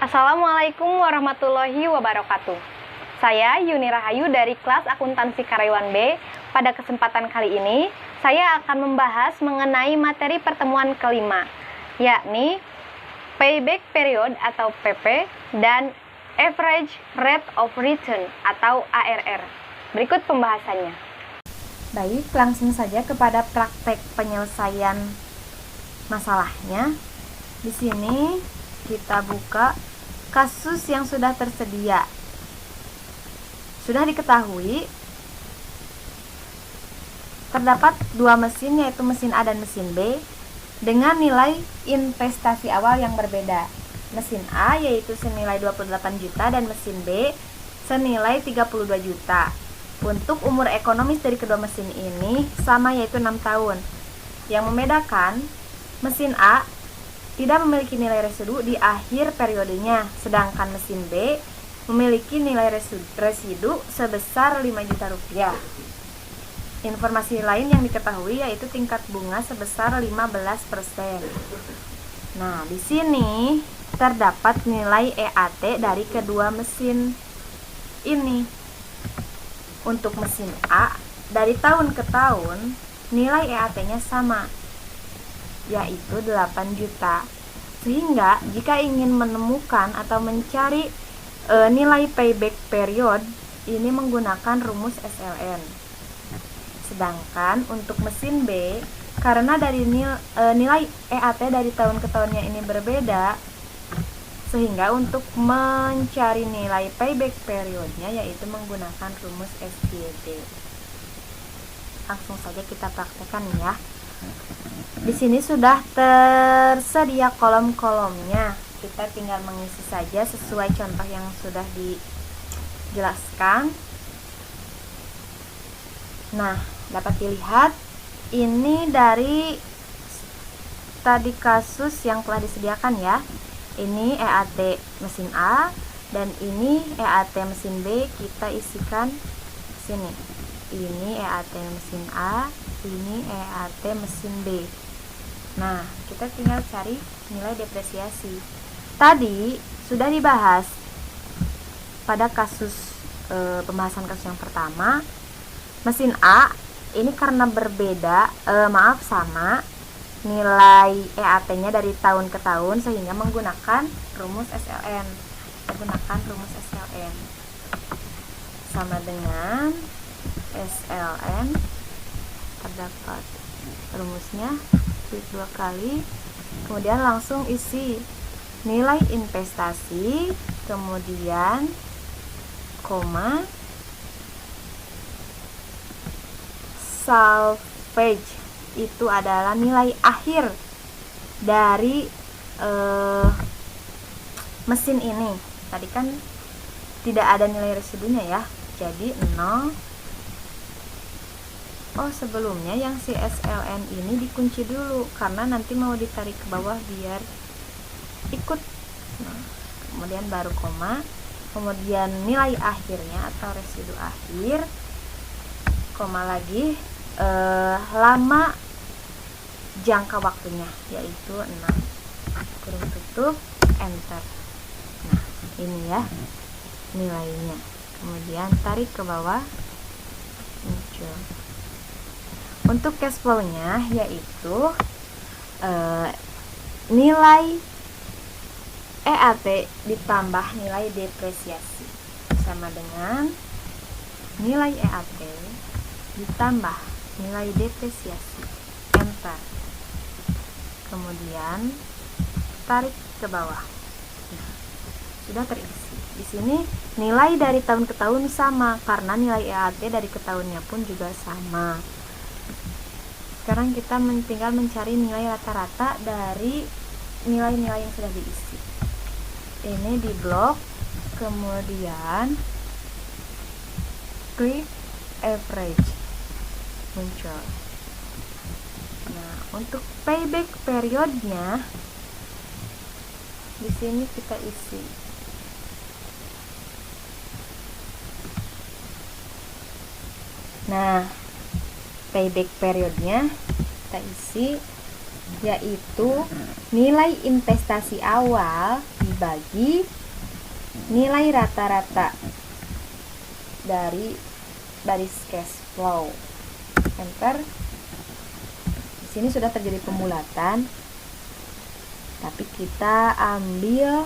Assalamualaikum warahmatullahi wabarakatuh. Saya Yuni Rahayu dari kelas akuntansi karyawan B. Pada kesempatan kali ini, saya akan membahas mengenai materi pertemuan kelima, yakni payback period atau PP dan average rate of return atau ARR. Berikut pembahasannya. Baik, langsung saja kepada praktek penyelesaian masalahnya. Di sini kita buka kasus yang sudah tersedia. Sudah diketahui terdapat dua mesin, yaitu mesin A dan mesin B, dengan nilai investasi awal yang berbeda. Mesin A yaitu senilai 28 juta dan mesin B senilai 32 juta. Untuk umur ekonomis dari kedua mesin ini sama, yaitu 6 tahun. Yang membedakan, mesin A tidak memiliki nilai residu di akhir periodenya, sedangkan mesin B memiliki nilai residu sebesar 5 juta rupiah. Informasi lain yang diketahui yaitu tingkat bunga sebesar 15%. Nah, di sini terdapat nilai EAT dari kedua mesin ini. Untuk mesin A, dari tahun ke tahun nilai EAT-nya sama, yaitu 8 juta. Sehingga jika ingin menemukan atau mencari nilai payback period, ini menggunakan rumus SLN. Sedangkan untuk mesin B, karena dari nilai EAT dari tahun ke tahunnya ini berbeda, sehingga untuk mencari nilai payback periodnya yaitu menggunakan rumus SGD. Langsung saja kita praktekkan ya. Di sini sudah tersedia kolom-kolomnya. Kita tinggal mengisi saja sesuai contoh yang sudah dijelaskan. Nah, dapat dilihat ini dari tadi kasus yang telah disediakan ya. Ini EAT mesin A dan ini EAT mesin B, kita isikan sini. Ini EAT mesin A, ini EAT mesin B. Nah, kita tinggal cari nilai depresiasi. Tadi sudah dibahas pada kasus pembahasan kasus yang pertama. Mesin A ini karena berbeda, sama nilai EAT-nya dari tahun ke tahun, sehingga menggunakan rumus SLN. Sama dengan SLN, terdapat rumusnya, klik 2 kali, kemudian langsung isi nilai investasi, kemudian koma, salvage itu adalah nilai akhir dari mesin ini. Tadi kan tidak ada nilai residunya ya, jadi 0. Oh, sebelumnya yang si SLN ini dikunci dulu karena nanti mau ditarik ke bawah biar ikut. Nah, kemudian baru koma, kemudian nilai akhirnya atau residu akhir, koma lagi, lama jangka waktunya yaitu 6, kurung tutup, enter. Nah, ini ya nilainya, kemudian tarik ke bawah, muncul. Untuk cash flow-nya yaitu nilai EAT ditambah nilai depresiasi sama dengan nilai EAT ditambah nilai depresiasi, enter. Kemudian tarik ke bawah. Nah, sudah terisi. Di sini nilai dari tahun ke tahun sama karena nilai EAT dari ke tahunnya pun juga sama. Sekarang kita tinggal mencari nilai rata-rata dari nilai-nilai yang sudah diisi. Ini di blok, kemudian klik average, muncul. Nah, untuk payback periodnya di sini kita isi. Nah, payback periodnya kita isi, yaitu nilai investasi awal dibagi nilai rata-rata dari baris cash flow. Enter. Di sini sudah terjadi pembulatan, tapi kita ambil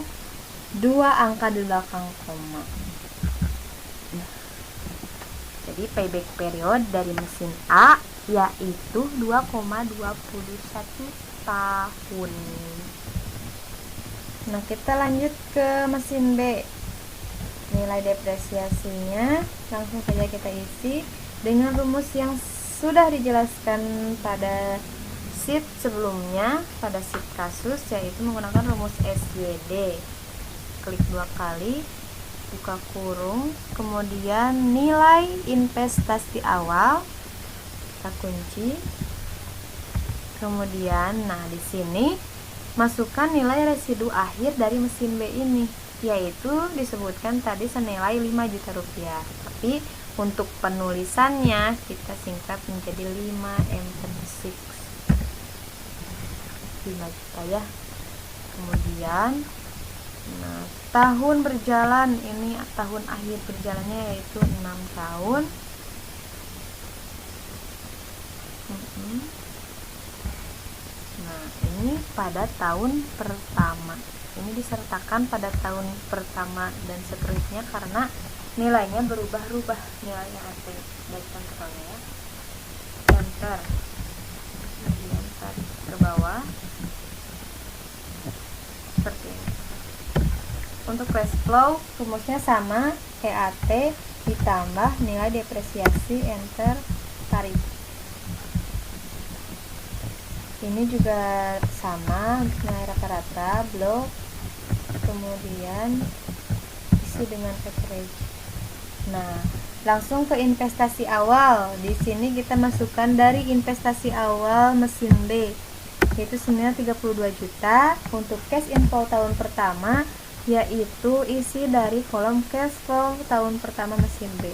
2 angka di belakang koma. Nah, jadi payback period dari mesin A yaitu 2,21 tahun. Nah, kita lanjut ke mesin B. Nilai depresiasinya langsung saja kita isi dengan rumus yang sudah dijelaskan pada sheet sebelumnya, pada sheet kasus, yaitu menggunakan rumus SYD. Klik 2 kali, buka kurung, kemudian nilai investasi awal kita kunci. Kemudian, nah di sini masukkan nilai residu akhir dari mesin B ini, yaitu disebutkan tadi senilai 5 juta rupiah. Tapi untuk penulisannya kita singkat menjadi 5M6, 5 juta ya. Kemudian, nah tahun berjalan, ini tahun akhir berjalannya yaitu 6 tahun. Nah, ini pada tahun pertama. Ini disertakan pada tahun pertama dan seterusnya karena nilainya berubah-ubah, nilainya nanti. Baik, contohnya ya. Enter. Kemudian tarik ke bawah. Seperti ini. Untuk cash flow rumusnya sama, EAT ditambah nilai depresiasi, enter, tarik. Ini juga sama untuk nilai rata-rata, blok, kemudian isi dengan average. Nah, langsung ke investasi awal. Di sini kita masukkan dari investasi awal mesin B, yaitu senilai 32 juta. Untuk cash inflow tahun pertama, yaitu isi dari kolom cash flow tahun pertama mesin B.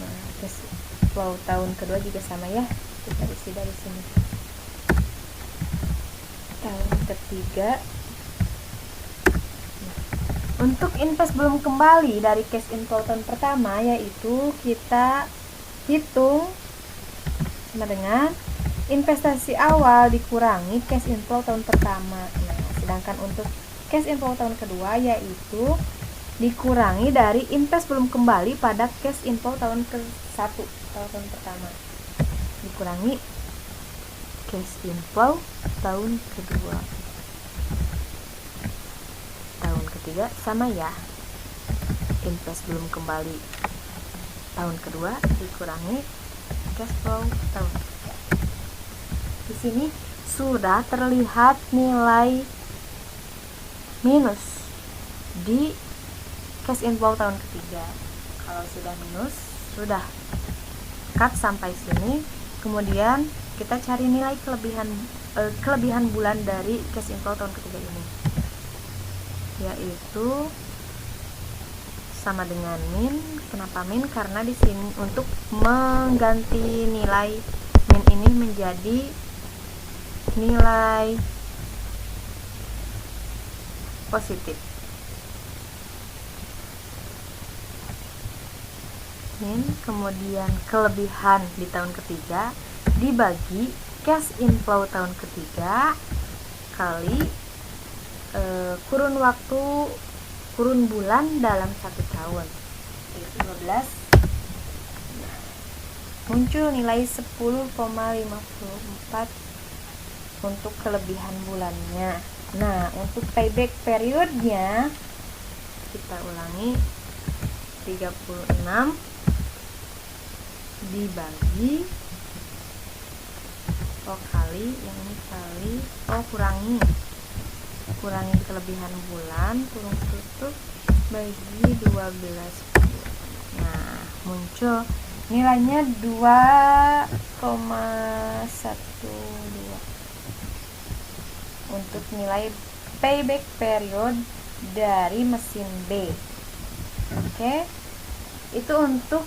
Nah, cash flow tahun kedua juga sama ya, kita isi dari sini. Tahun ketiga. Nah, untuk invest belum kembali dari cash inflow tahun pertama, yaitu kita hitung sama dengan investasi awal dikurangi cash inflow tahun pertama. Nah, sedangkan untuk cash inflow tahun kedua yaitu dikurangi dari invest belum kembali pada cash inflow tahun ke-1, tahun pertama, dikurangi cash inflow tahun kedua. Tahun ketiga sama ya, invest belum kembali tahun kedua dikurangi cash flow tahun ketiga. Di sini sudah terlihat nilai minus di cash inflow tahun ketiga. Kalau sudah minus, sudah cut sampai sini. Kemudian kita cari nilai kelebihan bulan dari cash inflow tahun ketiga ini, yaitu sama dengan min. Kenapa min? Karena di sini untuk mengganti nilai min ini menjadi nilai positif. Min, kemudian kelebihan di tahun ketiga dibagi cash inflow tahun ketiga kali kurun bulan dalam 1 tahun, yaitu 12. Muncul nilai 10,54 untuk kelebihan bulannya. Nah, untuk payback periodnya kita ulangi, 36 dibagi kali, yang ini kali, kurangi kelebihan bulan, kurung tutup, bagi 12 bulan. Nah, muncul nilainya 2,12 untuk nilai payback period dari mesin B. Oke, itu untuk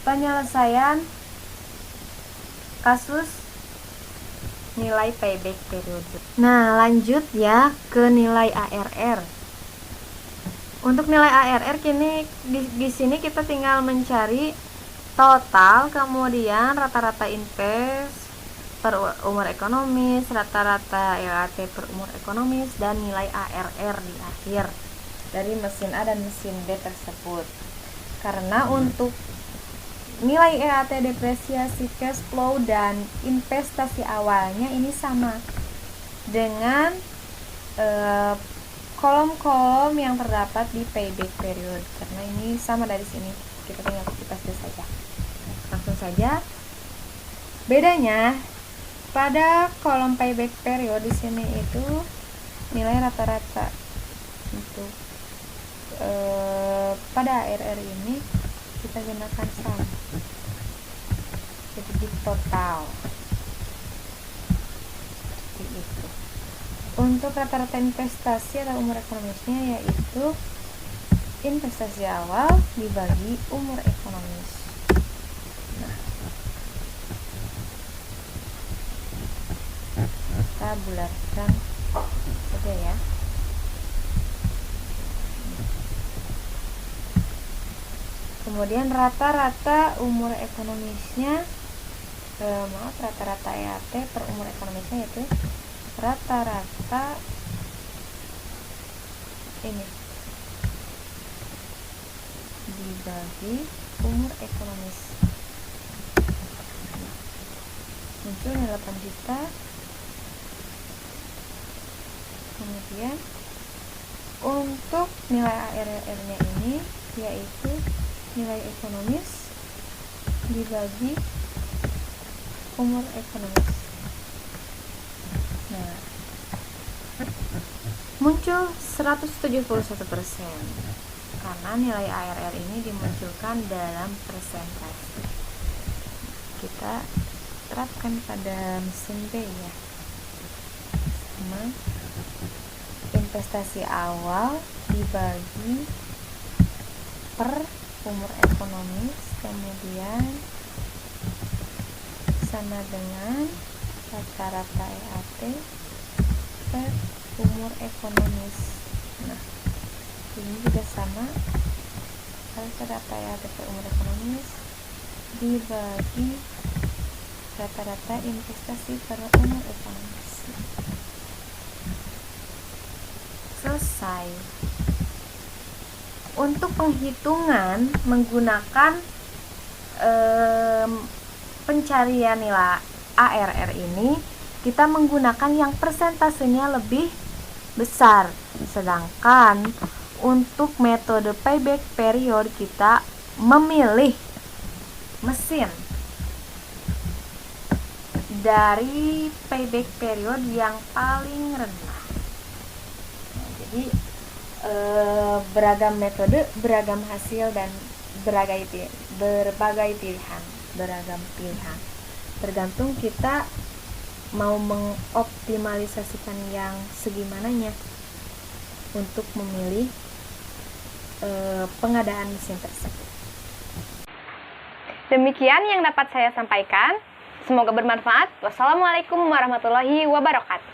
penyelesaian kasus nilai payback period. Nah, lanjut ya ke nilai ARR. Untuk nilai ARR kini di sini kita tinggal mencari total, kemudian rata-rata invest per umur ekonomis, rata-rata LAT per umur ekonomis, dan nilai ARR di akhir dari mesin A dan mesin B tersebut. Karena untuk nilai EAT, depresiasi, cash flow, dan investasi awalnya ini sama dengan kolom-kolom yang terdapat di payback period. Karena ini sama dari sini, kita tinggal copy paste saja. Langsung saja. Bedanya pada kolom payback period di sini itu nilai rata-rata. Untuk pada ARR ini kita gunakan sum, jadi di total seperti itu. Untuk rata-rata investasi atau umur ekonomisnya yaitu investasi awal dibagi umur ekonomis. Nah, kita bulatkan saja ya. Kemudian rata-rata umur ekonomisnya, rata-rata EAT per umur ekonomisnya yaitu rata-rata ini dibagi umur ekonomis. Muncul nilai 8 juta. Kemudian untuk nilai ARR-nya ini yaitu nilai ekonomis dibagi umur ekonomis. Nah, muncul 171% karena nilai ARR ini dimunculkan dalam persentase. Kita terapkan pada mesin B ya. Sama investasi awal dibagi per umur ekonomis, kemudian sama dengan rata-rata EAT per umur ekonomis. Nah, ini juga sama, rata-rata EAT per umur ekonomis dibagi rata-rata investasi per umur ekonomis. Selesai. Untuk penghitungan menggunakan pencarian nilai ARR ini, kita menggunakan yang persentasenya lebih besar. Sedangkan untuk metode payback period kita memilih mesin dari payback period yang paling rendah. Nah, jadi beragam metode, beragam hasil, dan berbagai pilihan, beragam pilihan. Tergantung kita mau mengoptimalisasikan yang segimananya untuk memilih pengadaan mesin tersebut. Demikian yang dapat saya sampaikan. Semoga bermanfaat. Wassalamualaikum warahmatullahi wabarakatuh.